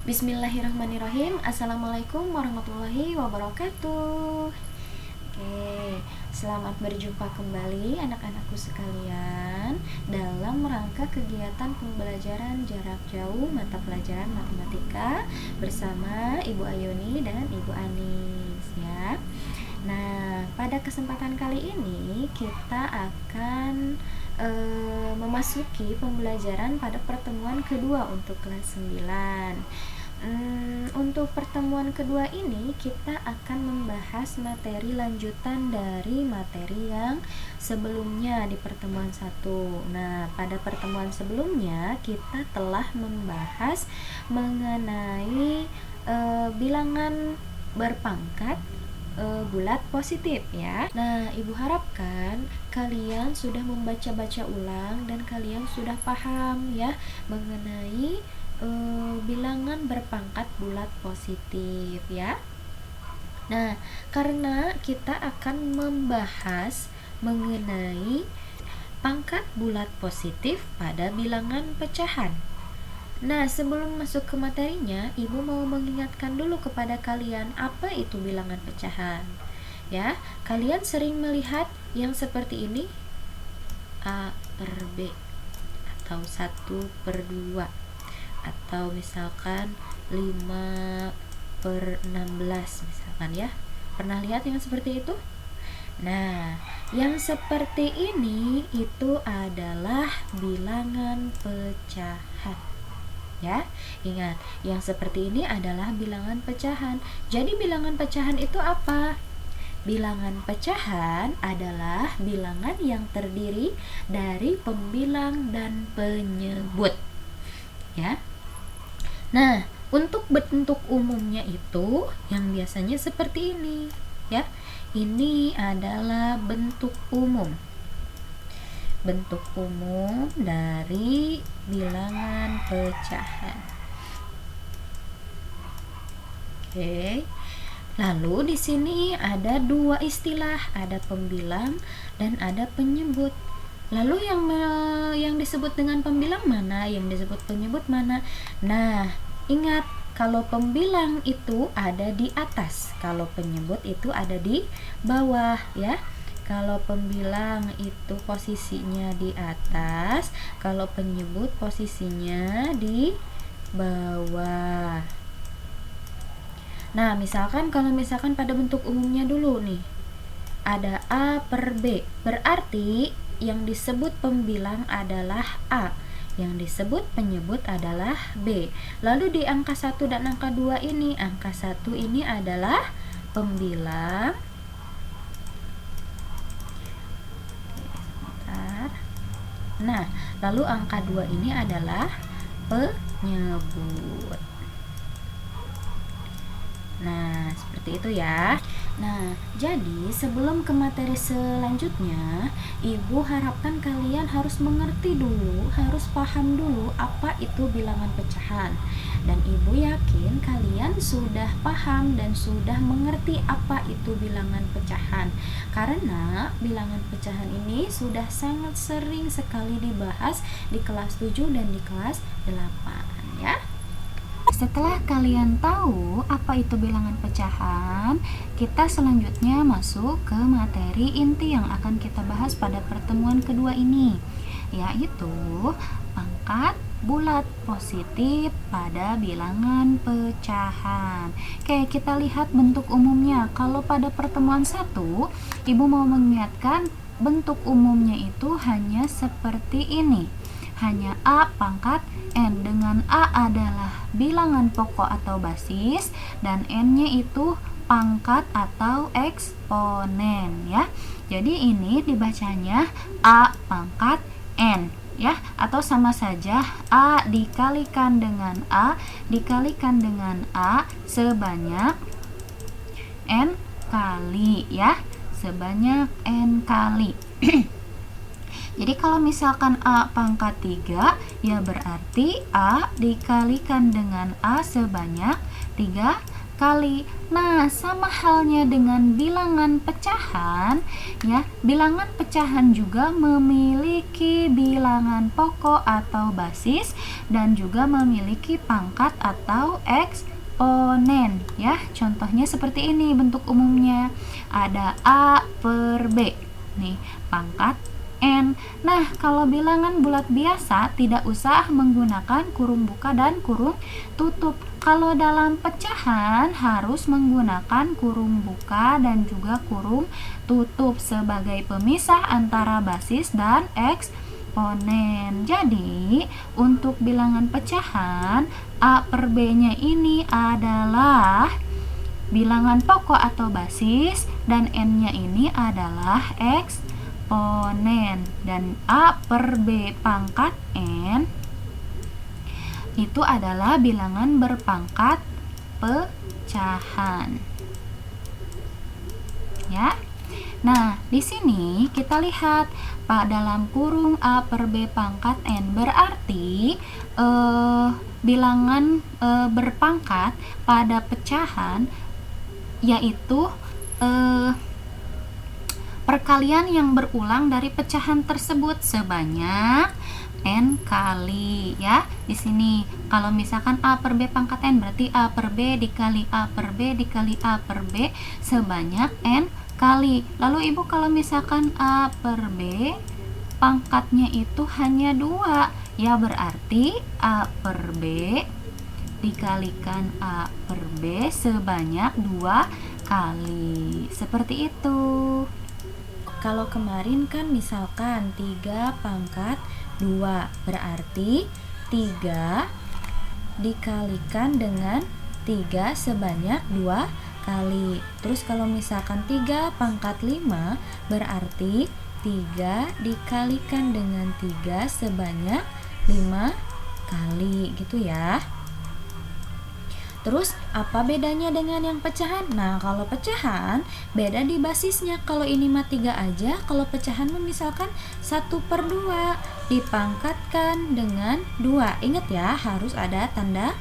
Bismillahirrahmanirrahim. Assalamualaikum warahmatullahi wabarakatuh. Oke, selamat berjumpa kembali anak-anakku sekalian dalam rangka kegiatan pembelajaran jarak jauh mata pelajaran matematika bersama Ibu Ayuni dan Ibu Anis ya. Nah, pada kesempatan kali ini kita akan memasuki pembelajaran pada pertemuan kedua untuk kelas 9. Untuk pertemuan kedua ini kita akan membahas materi lanjutan dari materi yang sebelumnya di pertemuan 1. Nah, pada pertemuan sebelumnya kita telah membahas mengenai bilangan berpangkat bulat positif ya. Nah, Ibu harapkan kalian sudah membaca-baca ulang dan kalian sudah paham ya mengenai bilangan berpangkat bulat positif ya. Nah, karena kita akan membahas mengenai pangkat bulat positif pada bilangan pecahan. Nah, sebelum masuk ke materinya, Ibu mau mengingatkan dulu kepada kalian apa itu bilangan pecahan. Ya, kalian sering melihat yang seperti ini, A per B atau 1/2 atau misalkan 5/16 misalkan ya. Pernah lihat yang seperti itu? Nah, yang seperti ini itu adalah bilangan pecahan. Ya, ingat, yang seperti ini adalah bilangan pecahan. Jadi bilangan pecahan itu apa? Bilangan pecahan adalah bilangan yang terdiri dari pembilang dan penyebut. Ya. Nah, untuk bentuk umumnya itu yang biasanya seperti ini, ya. Ini adalah bentuk umum. Bentuk umum dari bilangan pecahan. Oke. Lalu di sini ada dua istilah, ada pembilang dan ada penyebut. Lalu yang disebut dengan pembilang mana, yang disebut penyebut mana? Nah, ingat, kalau pembilang itu ada di atas, kalau penyebut itu ada di bawah ya. Kalau pembilang itu posisinya di atas, kalau penyebut posisinya di bawah. Nah, kalau misalkan pada bentuk umumnya dulu nih, ada A per B, berarti yang disebut pembilang adalah A, yang disebut penyebut adalah B. Lalu di angka 1 dan angka 2 ini, angka 1 ini adalah pembilang. Nah, lalu angka 2 ini adalah penyebut. Nah, seperti itu ya. Nah, jadi sebelum ke materi selanjutnya, Ibu harapkan kalian harus mengerti dulu, harus paham dulu apa itu bilangan pecahan. Dan Ibu yakin kalian sudah paham dan sudah mengerti apa itu bilangan pecahan. Karena bilangan pecahan ini sudah sangat sering sekali dibahas di kelas 7 dan di kelas 8 ya. Setelah kalian tahu apa itu bilangan pecahan, kita selanjutnya masuk ke materi inti yang akan kita bahas pada pertemuan kedua ini, yaitu pangkat bulat positif pada bilangan pecahan. Oke, kita lihat bentuk umumnya. Kalau pada pertemuan 1, Ibu mau mengingatkan bentuk umumnya itu hanya seperti ini. Hanya A pangkat N, dengan A adalah bilangan pokok atau basis dan N-nya itu pangkat atau eksponen ya. Jadi ini dibacanya A pangkat N ya, atau sama saja A dikalikan dengan A dikalikan dengan A sebanyak N kali ya, sebanyak N kali. Jadi kalau misalkan A pangkat 3, ya berarti A dikalikan dengan A sebanyak 3 kali. Nah, sama halnya dengan bilangan pecahan ya. Bilangan pecahan juga memiliki bilangan pokok atau basis dan juga memiliki pangkat atau eksponen ya. Contohnya seperti ini bentuk umumnya. Ada A per B. Nih, pangkat N. Nah, kalau bilangan bulat biasa tidak usah menggunakan kurung buka dan kurung tutup. Kalau dalam pecahan harus menggunakan kurung buka dan juga kurung tutup sebagai pemisah antara basis dan eksponen. Jadi, untuk bilangan pecahan, A per B-nya ini adalah bilangan pokok atau basis dan N-nya ini adalah eksponen, dan A per B pangkat N itu adalah bilangan berpangkat pecahan. Ya. Nah, di sini kita lihat dalam kurung A per B pangkat N berarti bilangan berpangkat pada pecahan yaitu perkalian yang berulang dari pecahan tersebut sebanyak N kali ya. Di sini kalau misalkan A per B pangkat N berarti A per B dikali A per B dikali A per B sebanyak N kali. Lalu Ibu kalau misalkan A per B pangkatnya itu hanya 2 ya, berarti A per B dikalikan A per B sebanyak 2 kali. Seperti itu. Kalau kemarin kan misalkan 3 pangkat 2 berarti 3 dikalikan dengan 3 sebanyak 2 kali. Terus kalau misalkan 3 pangkat 5 berarti 3 dikalikan dengan 3 sebanyak 5 kali gitu ya. Terus apa bedanya dengan yang pecahan? Nah, kalau pecahan beda di basisnya. Kalau ini mah 3 aja, kalau pecahan misalkan 1/2 dipangkatkan dengan 2. Ingat ya, harus ada tanda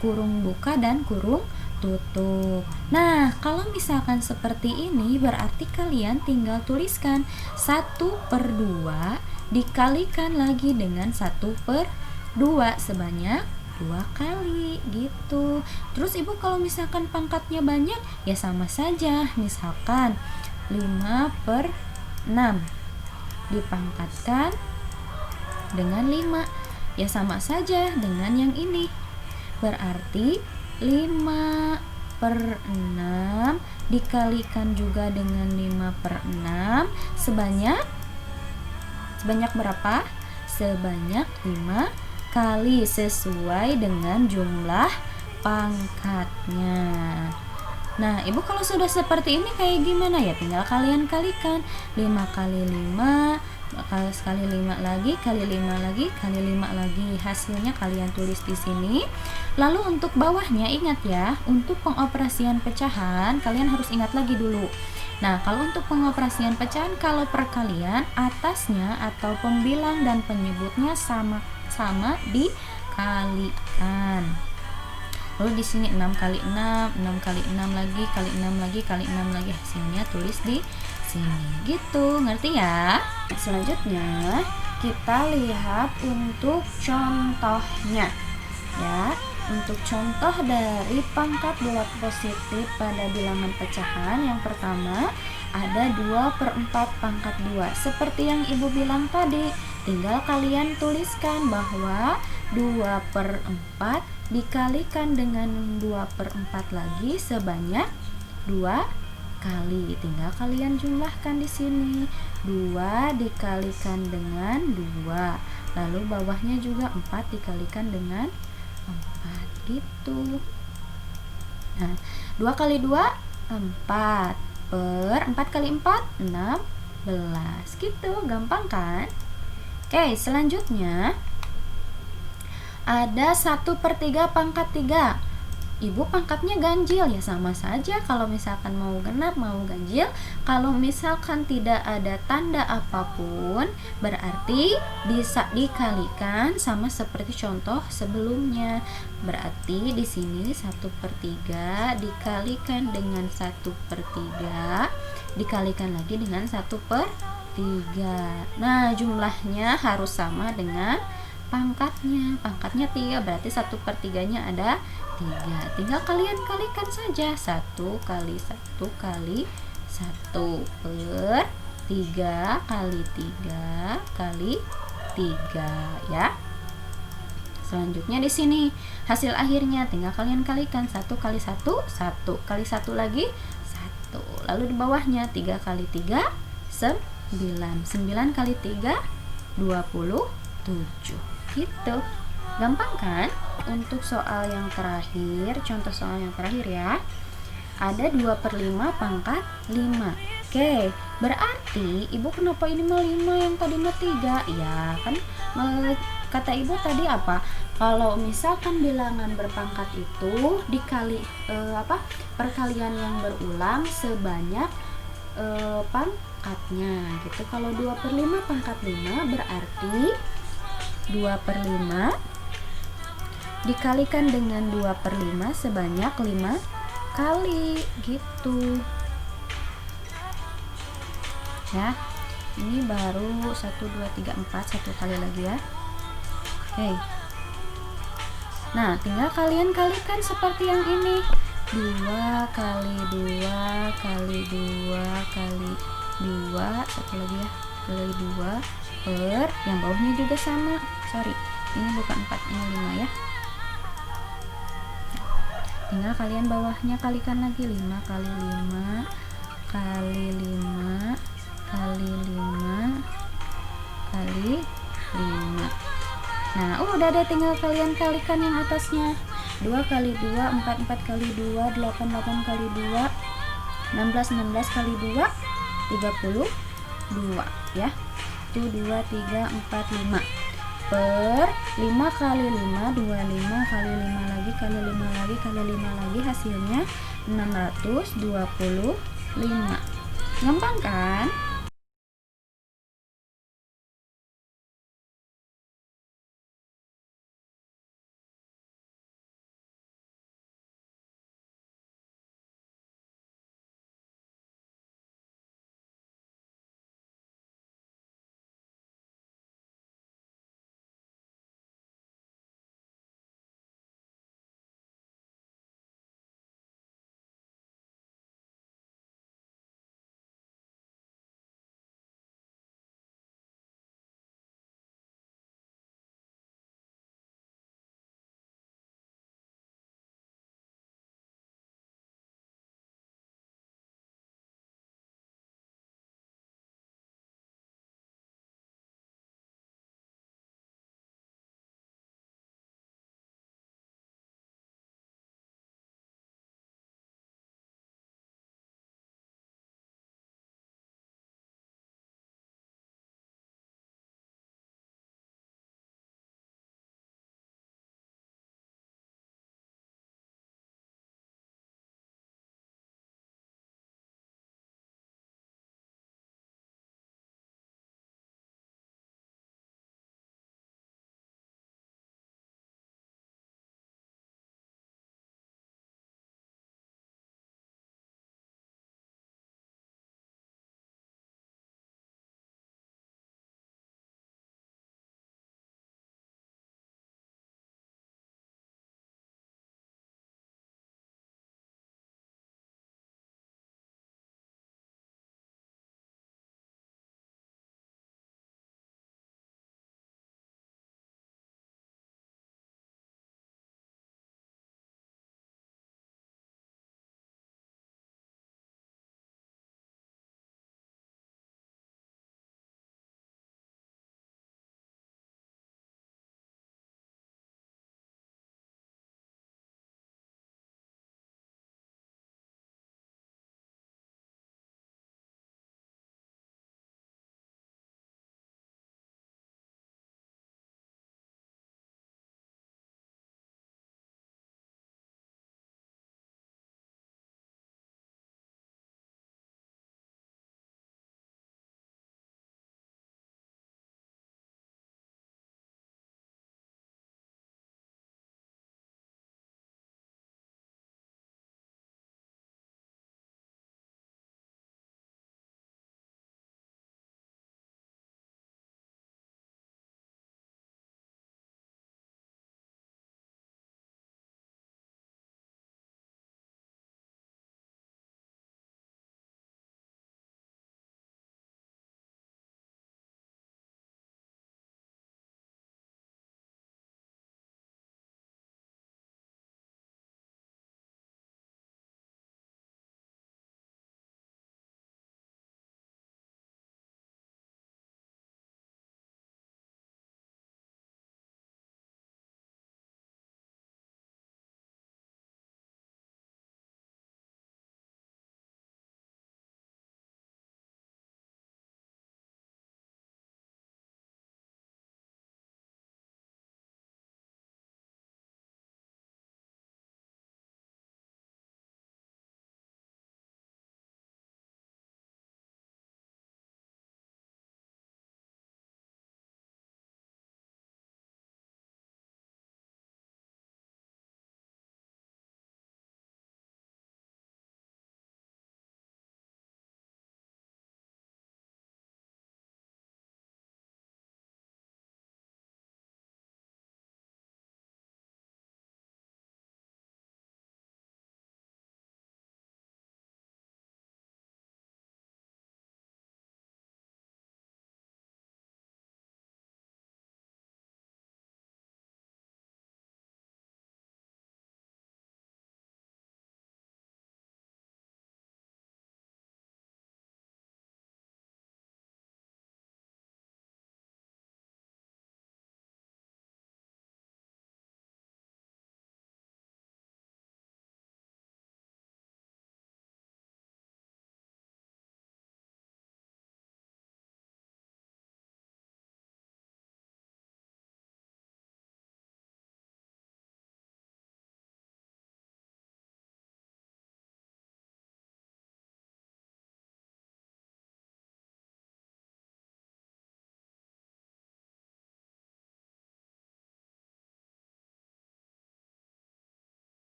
kurung buka dan kurung tutup. Nah, kalau misalkan seperti ini berarti kalian tinggal tuliskan 1/2 dikalikan lagi dengan 1/2 sebanyak 2 kali gitu. Terus Ibu kalau misalkan pangkatnya banyak ya sama saja. Misalkan 5/6 dipangkatkan dengan 5 ya sama saja dengan yang ini. Berarti 5/6 dikalikan juga dengan 5/6 sebanyak berapa? Sebanyak 5 kali sesuai dengan jumlah pangkatnya. Nah, Ibu kalau sudah seperti ini kayak gimana ya? Tinggal kalian kalikan 5 kali 5 sekali 5 lagi kali 5 lagi kali 5 lagi. Hasilnya kalian tulis di sini. Lalu untuk bawahnya ingat ya, untuk pengoperasian pecahan kalian harus ingat lagi dulu. Nah, kalau untuk pengoperasian pecahan kalau perkalian atasnya atau pembilang dan penyebutnya sama dikalikan. Lalu di sini 6 kali 6, 6 kali 6 lagi, kali 6 lagi, kali 6 lagi, hasilnya tulis di sini. Gitu, ngerti ya? Selanjutnya kita lihat untuk contohnya. Ya, untuk contoh dari pangkat bulat positif pada bilangan pecahan yang pertama ada 2/4 pangkat 2. Seperti yang Ibu bilang tadi, tinggal kalian tuliskan bahwa 2/4 dikalikan dengan 2/4 lagi sebanyak 2 kali. Tinggal kalian jumlahkan di sini. 2 dikalikan dengan 2. Lalu bawahnya juga 4 dikalikan dengan 4 gitu. Nah, 2 kali 2 4 per 4 kali 4 16 gitu, gampang kan? Oke, selanjutnya ada 1/3 pangkat 3. ibu pangkatnya ganjil, ya sama saja kalau misalkan mau genap mau ganjil. Kalau misalkan tidak ada tanda apapun, berarti bisa dikalikan sama seperti contoh sebelumnya. Berarti di sini 1/3 dikalikan dengan 1/3 dikalikan lagi dengan 1/3. Nah, jumlahnya harus sama dengan pangkatnya 3, berarti 1/3-nya ada 3. Tinggal kalian kalikan saja, 1 kali 1 kali 1 per 3 kali 3 kali 3 ya. Selanjutnya di sini hasil akhirnya tinggal kalian kalikan, 1 kali 1 1 kali 1 lagi 1. Lalu di bawahnya 3 kali 3 9 9 kali 3 27. Gitu. Gampang kan? Untuk soal yang terakhir, contoh soal yang terakhir ya. Ada 2/5 pangkat 5. Oke, berarti ibu kenapa ini mah 5 yang tadi mah 3? Ya kan kata ibu tadi apa? Kalau misalkan bilangan berpangkat itu dikali perkalian yang berulang sebanyak pangkatnya gitu. Kalau 2/5 pangkat 5 berarti 2/5 dikalikan dengan 2/5 sebanyak 5 kali gitu ya. Ini baru 1 2 3 4, satu kali lagi ya. Oke. Nah, tinggal kalian kalikan seperti yang ini. 2 kali 2 kali 2 kali 2, satu lagi ya, kali 2 per yang bawahnya juga sama. Sorry, ini bukan 4, ini 5 ya. Tinggal kalian bawahnya kalikan lagi, 5 kali 5 kali 5 kali 5 kali 5. Nah, udah deh, tinggal kalian kalikan yang atasnya. 2 kali 2 4 4 kali 2 8 8 kali 2 16 16 kali 2 32 ya. Itu 2 3 4 5 per 5 kali 5 25 kali 5 lagi kali 5 lagi kali 5 lagi, hasilnya 625. Gampang kan?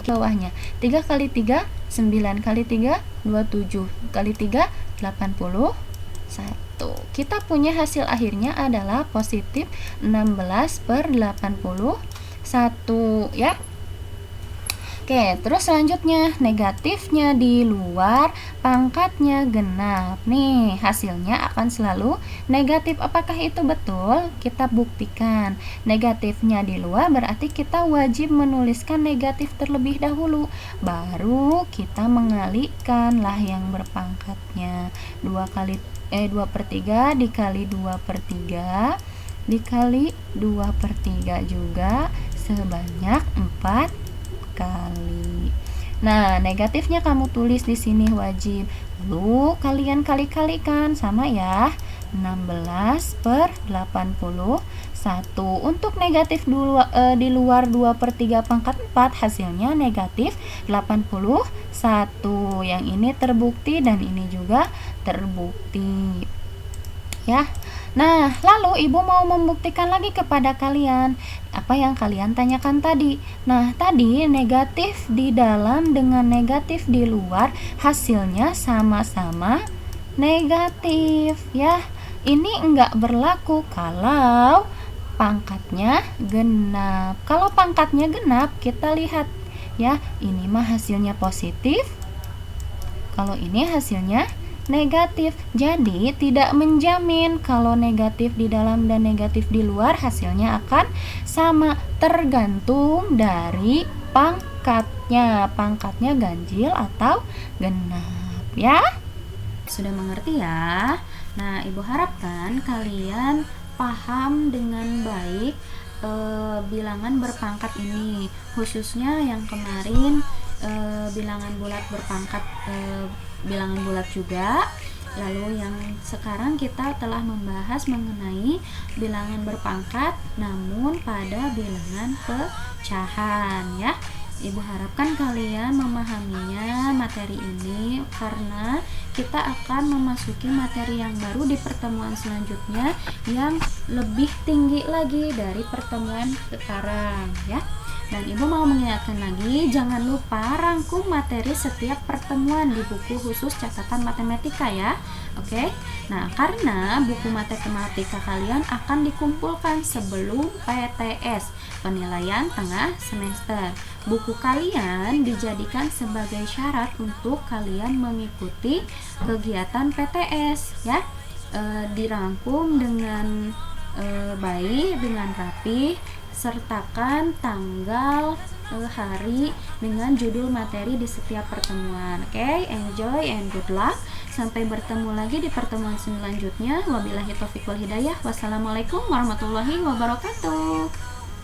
bawahnya. 3 kali 3 9 kali 3 27 kali 3 81. Kita punya hasil akhirnya adalah positif 16/81 ya. Oke, terus selanjutnya negatifnya di luar, pangkatnya genap. Nih, hasilnya akan selalu negatif. Apakah itu betul? Kita buktikan. Negatifnya di luar berarti kita wajib menuliskan negatif terlebih dahulu. Baru kita mengalikkanlah yang berpangkatnya. 2/3 dikali 2/3 dikali 2/3 juga sebanyak 4 kali. Nah, negatifnya kamu tulis di sini wajib. Lalu kalian kali-kalikan sama ya. 16/81. Untuk negatif di luar 2/3 pangkat 4 hasilnya negatif 81. Yang ini terbukti dan ini juga terbukti. Ya. Nah, lalu ibu mau membuktikan lagi kepada kalian apa yang kalian tanyakan tadi. Nah, tadi negatif di dalam dengan negatif di luar hasilnya sama-sama negatif ya. Ini enggak berlaku kalau pangkatnya genap. Kalau pangkatnya genap, kita lihat ya, ini mah hasilnya positif. Kalau ini hasilnya negatif. Jadi tidak menjamin kalau negatif di dalam dan negatif di luar hasilnya akan sama, tergantung dari pangkatnya. Pangkatnya ganjil atau genap ya. Sudah mengerti ya? Nah, ibu harapkan kalian paham dengan baik bilangan berpangkat ini, khususnya yang kemarin bilangan bulat berpangkat bilangan bulat juga. Lalu yang sekarang kita telah membahas mengenai bilangan berpangkat namun pada bilangan pecahan ya. Ibu harapkan kalian memahaminya materi ini karena kita akan memasuki materi yang baru di pertemuan selanjutnya yang lebih tinggi lagi dari pertemuan sekarang ya. Dan ibu mau mengingatkan lagi, jangan lupa rangkum materi setiap pertemuan di buku khusus catatan matematika ya. Oke. Nah, karena buku matematika kalian akan dikumpulkan sebelum PTS, penilaian tengah semester. Buku kalian dijadikan sebagai syarat untuk kalian mengikuti kegiatan PTS ya. Dirangkum dengan baik, dengan rapi, sertakan tanggal, hari dengan judul materi di setiap pertemuan. Oke, enjoy and good luck. Sampai bertemu lagi di pertemuan selanjutnya. Wabillahi taufiq wal hidayah. Wassalamualaikum warahmatullahi wabarakatuh.